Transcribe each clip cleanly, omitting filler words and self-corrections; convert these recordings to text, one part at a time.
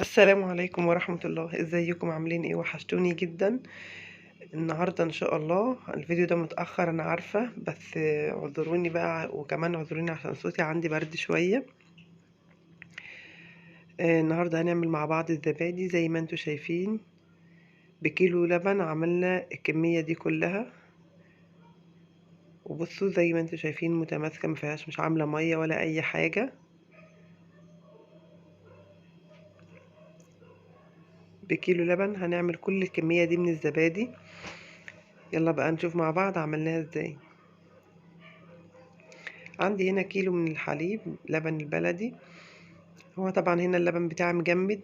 السلام عليكم ورحمة الله. ازيكم عاملين ايه؟ وحشتوني جدا. النهاردة ان شاء الله الفيديو ده متأخر انا عارفة، بس اعذروني بقى، وكمان اعذروني عشان صوتي عندي برد شوية. النهاردة هنعمل مع بعض الزبادي زي ما انتوا شايفين. بكيلو لبن عملنا الكمية دي كلها، وبصوا زي ما انتوا شايفين متماسكة، مفيهاش مش عاملة مية ولا اي حاجة. بكيلو لبن هنعمل كل الكمية دي من الزبادي. يلا بقى نشوف مع بعض عملناها ازاي. عندي هنا كيلو من الحليب لبن البلدي. هو طبعا هنا اللبن بتاعي مجمد،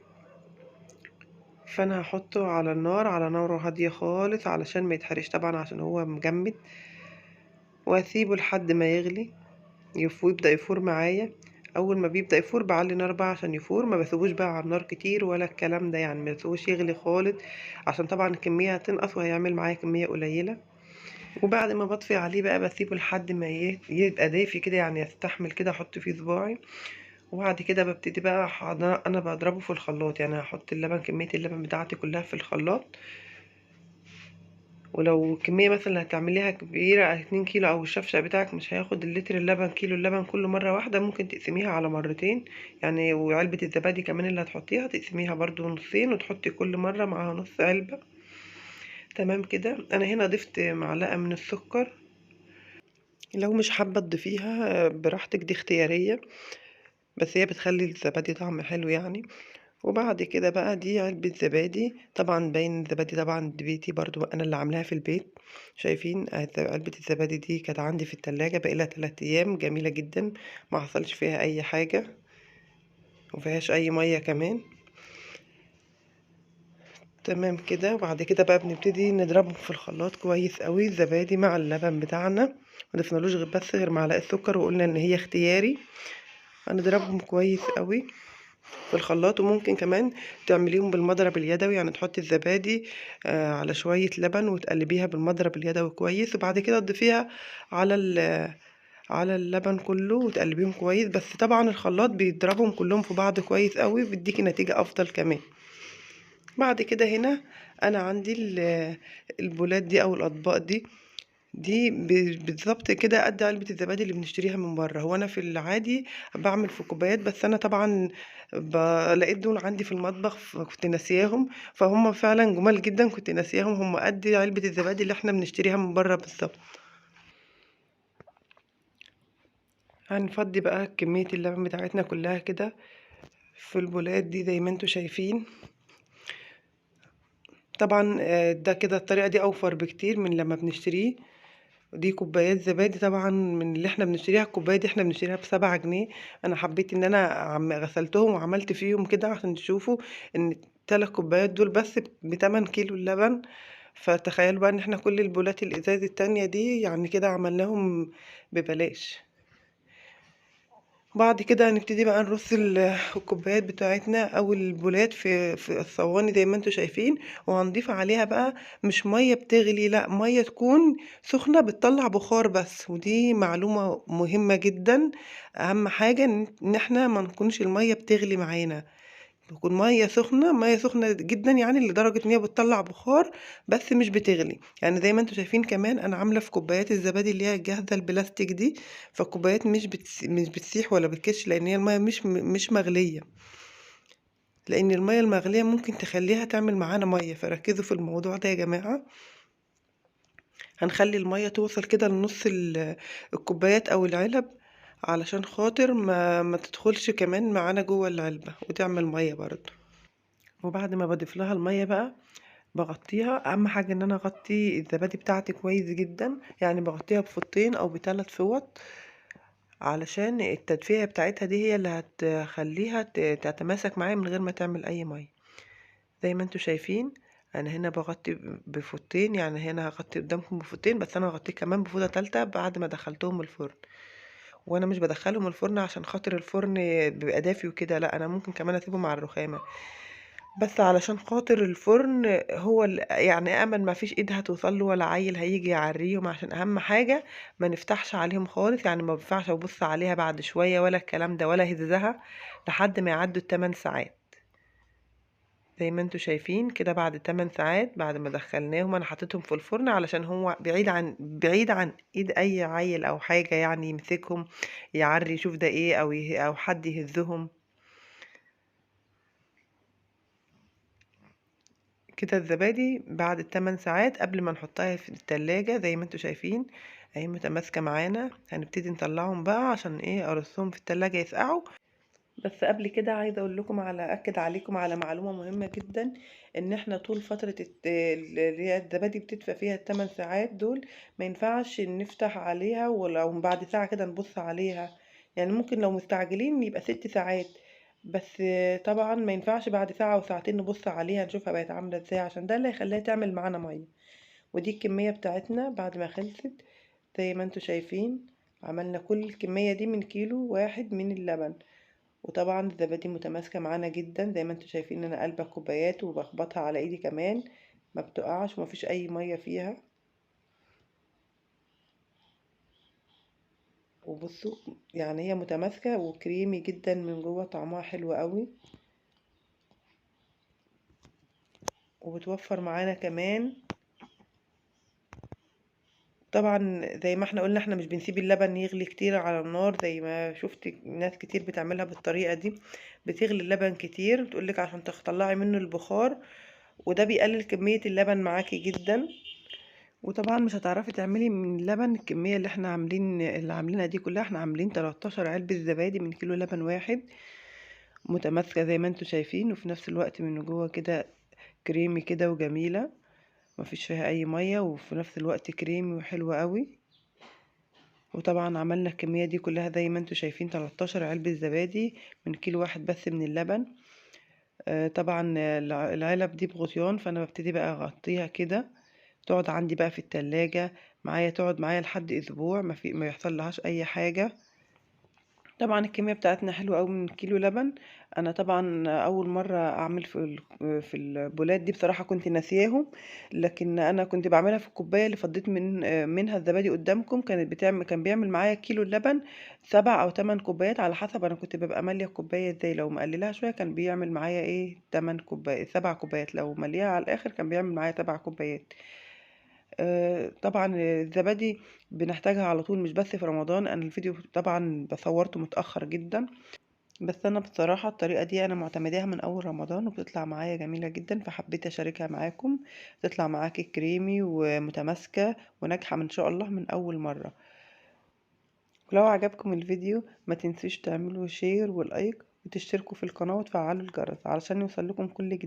فانا هحطه على النار على نار هادية خالص علشان ما يتحرقش طبعا عشان هو مجمد، واسيبه لحد ما يغلي يبدأ يفور معايا. اول ما بيبدأ يفور بعلي نار بقى عشان يفور، ما بسيبوش بقى على النار كتير ولا الكلام ده، يعني ما بسيبوش يغلي خالص عشان طبعا الكمية هتنقص وهيعمل معايا كمية قليلة. وبعد ما بطفي عليه بقى بسيبه لحد ما يبقى دافي كده، يعني يستحمل كده، احط فيه صباعي. وبعد كده ببتدي بقى انا بضربه في الخلاط، يعني هحط اللبن كمية اللبن بتاعتي كلها في الخلاط. ولو كمية مثلا هتعمليها كبيرة 2 كيلو، او الشفشق بتاعك مش هياخد اللتر اللبن كيلو اللبن كله مرة واحدة، ممكن تقسميها على مرتين يعني. وعلبة الزبادي كمان اللي هتحطيها تقسميها برضو نصين، وتحطي كل مرة معاها نص علبة. تمام كده. انا هنا ضفت معلقة من السكر، لو مش حابة تضيفيها براحتك، دي اختيارية، بس هي بتخلي الزبادي طعم حلو يعني. وبعد كده بقى دي علبة زبادي، طبعا باين الزبادي طبعا دي بيتي برضو، انا اللي عاملاها في البيت. شايفين علبة الزبادي دي كانت عندي في التلاجة بقالها 3 ايام، جميلة جدا، ما حصلش فيها اي حاجة، ومفيهاش اي مية كمان. تمام كده. وبعد كده بقى بنبتدي نضربهم في الخلاط كويس قوي، الزبادي مع اللبن بتاعنا، ما ضفنالوش غير معلقة سكر، وقلنا ان هي اختياري. هنضربهم كويس قوي في الخلاط. وممكن كمان تعمليهم بالمضرب اليدوي، يعني تحطي الزبادي على شوية لبن وتقلبيها بالمضرب اليدوي كويس، وبعد كده تضيفيها على على اللبن كله وتقلبيهم كويس. بس طبعا الخلاط بيضربهم كلهم في بعض كويس قوي، بيديكي نتيجة افضل كمان. بعد كده هنا انا عندي البولات دي او الاطباق دي بالظبط كده قد علبة الزبادي اللي بنشتريها من بره. هو انا في العادي بعمل في كوبايات، بس انا طبعا لقيت دول عندي في المطبخ كنت ناسياهم، فهم فعلا جمال جدا، كنت ناسياهم، هم قد علبة الزبادي اللي احنا بنشتريها من بره بالظبط. هنفضي بقى كمية اللبن بتاعتنا كلها كده في البولات دي زي ما انتوا شايفين. طبعا ده كده الطريقة دي اوفر بكتير من لما بنشتريه. دي كوبايات زبادي طبعا من اللي احنا بنشتريها، الكوبايه دي احنا بنشتريها ب7 جنيه. انا حبيت ان انا غسلتهم وعملت فيهم كده عشان تشوفوا ان 3 كوبايات دول بس ب8 كيلو اللبن. فتخيلوا بقى ان احنا كل البولات الازاز التانية دي يعني كده عملناهم ببلاش. بعد كده هنبتدي بقى نرص الكوبايات بتاعتنا او البولات في الصواني زي ما انتوا شايفين، وهنضيف عليها بقى مش ميه بتغلي، لا، ميه تكون سخنه بتطلع بخار بس. ودي معلومه مهمه جدا، اهم حاجه ان احنا ما نكونش الميه بتغلي معانا، تكون ميه سخنه، ميه سخنه جدا يعني لدرجه ان هي بتطلع بخار بس مش بتغلي. يعني زي ما انتوا شايفين كمان انا عامله في كوبايات الزبادي اللي هي الجاهزه البلاستيك دي، فالكوبايات مش بتسيح ولا بتكش، لان هي الميه مش مغليه، لان الميه المغليه ممكن تخليها تعمل معانا ميه. فركزوا في الموضوع ده يا جماعه. هنخلي الميه توصل كده لنص الكوبايات او العلب، علشان خاطر ما تدخلش كمان معانا جوه العلبه وتعمل ميه برضو. وبعد ما بضيف لها الميه بقى بغطيها. اهم حاجه ان انا اغطي الزبادي بتاعتي كويس جدا، يعني بغطيها بفوطين او ب3 فوط، علشان التدفئه بتاعتها دي هي اللي هتخليها تتماسك معايا من غير ما تعمل اي ميه. زي ما انتوا شايفين انا هنا بغطي بفوطين، يعني هنا هغطي قدامكم بفوطين، بس انا هغطيه كمان بفوطه تالتة بعد ما دخلتهم الفرن. وانا مش بدخلهم الفرن عشان خاطر الفرن بيبقى دافي وكده، لا، انا ممكن كمان اسيبهم على الرخامه، بس علشان خاطر الفرن هو يعني امن ما فيش ايد هتوصل له ولا عيل هيجي يعريهم، عشان اهم حاجه ما نفتحش عليهم خالص، يعني ما بينفعش ابص عليها بعد شويه ولا الكلام ده، ولا هزها لحد ما يعدوا ال8 ساعات. زي ما انتوا شايفين كده بعد 8 ساعات بعد ما دخلناهم انا حطيتهم في الفرن علشان هو بعيد عن ايد اي عيل او حاجة يعني يمسكهم يعري يشوف ده ايه او حد يهزهم. كده الزبادي بعد ال8 ساعات قبل ما نحطها في التلاجة زي ما انتوا شايفين اهي متماسكة معانا. هنبتدي نطلعهم بقى عشان ايه ارصهم في التلاجة يسقعوا. بس قبل كده عايزه اقول لكم اكد عليكم على معلومه مهمه جدا، ان احنا طول فتره اللي هي الزبادي بتدفى فيها ال8 ساعات دول ما ينفعش نفتح عليها، ولو بعد ساعه كده نبص عليها. يعني ممكن لو مستعجلين يبقى 6 ساعات، بس طبعا ما ينفعش بعد ساعه او ساعتين نبص عليها نشوفها بقت عامله ازاي، عشان ده اللي هيخليها تعمل معانا ميه. ودي الكميه بتاعتنا بعد ما خلصت زي ما انتوا شايفين. عملنا كل الكميه دي من كيلو واحد من اللبن. وطبعا الزبادي متماسكة معانا جدا زي ما انتوا شايفين. انا قلبة كوبايات وبخبطها على ايدي كمان ما بتقعش ومفيش اي مية فيها. وبصوا يعني هي متماسكة وكريمي جدا من جوه، طعمها حلو قوي وبتوفر معانا كمان. طبعا زي ما احنا قلنا احنا مش بنسيب اللبن يغلي كتير على النار زي ما شفت ناس كتير بتعملها بالطريقة دي. بتغلي اللبن كتير بتقولك عشان تطلعي منه البخار، وده بيقلل كمية اللبن معاكي جدا. وطبعا مش هتعرفي تعملي من اللبن الكمية اللي عاملينها دي كلها. احنا عاملين 13 علبة زبادي من كيلو لبن واحد، متماسكة زي ما انتوا شايفين، وفي نفس الوقت من جوه كده كريمي كده وجميلة، مفيش فيها اي مية، وفي نفس الوقت كريمي وحلوة قوي. وطبعا عملنا الكمية دي كلها زي ما انتوا شايفين 13 علبة زبادي من كيلو واحد بس من اللبن. طبعا العلب دي بغطيان، فانا ببتدي بقى اغطيها كده تقعد عندي بقى في التلاجة معايا، تقعد معايا لحد اسبوع ما يحصل لهاش اي حاجة. طبعا الكمية بتاعتنا حلوة قوي من كيلو لبن. انا طبعا اول مرة اعمل في البولات دي بصراحة كنت ناسياهم، لكن انا كنت بعملها في الكوباية اللي فضيت منها الزبادي قدامكم. كان بيعمل معايا كيلو اللبن 7 أو 8 كوبايات على حسب انا كنت ببقى مالية الكوباية ازاي. لو مقللها شوية كان بيعمل معايا ايه 8 كوبايات 7 كوبايات، لو مليها على الاخر كان بيعمل معايا 7 كوبايات. طبعا الزبادي بنحتاجها على طول مش بس في رمضان. انا الفيديو طبعا بصورته متأخر جدا، بس انا بصراحة الطريقة دي انا معتمداها من اول رمضان وبتطلع معايا جميلة جدا، فحبيت اشاركها معاكم. تطلع معاكي كريمي ومتماسكة وناجحة ان شاء الله من اول مرة. ولو عجبكم الفيديو ما تنسوش تعملوا شير ولايك وتشتركوا في القناة وتفعلوا الجرس علشان يوصل لكم كل جديد.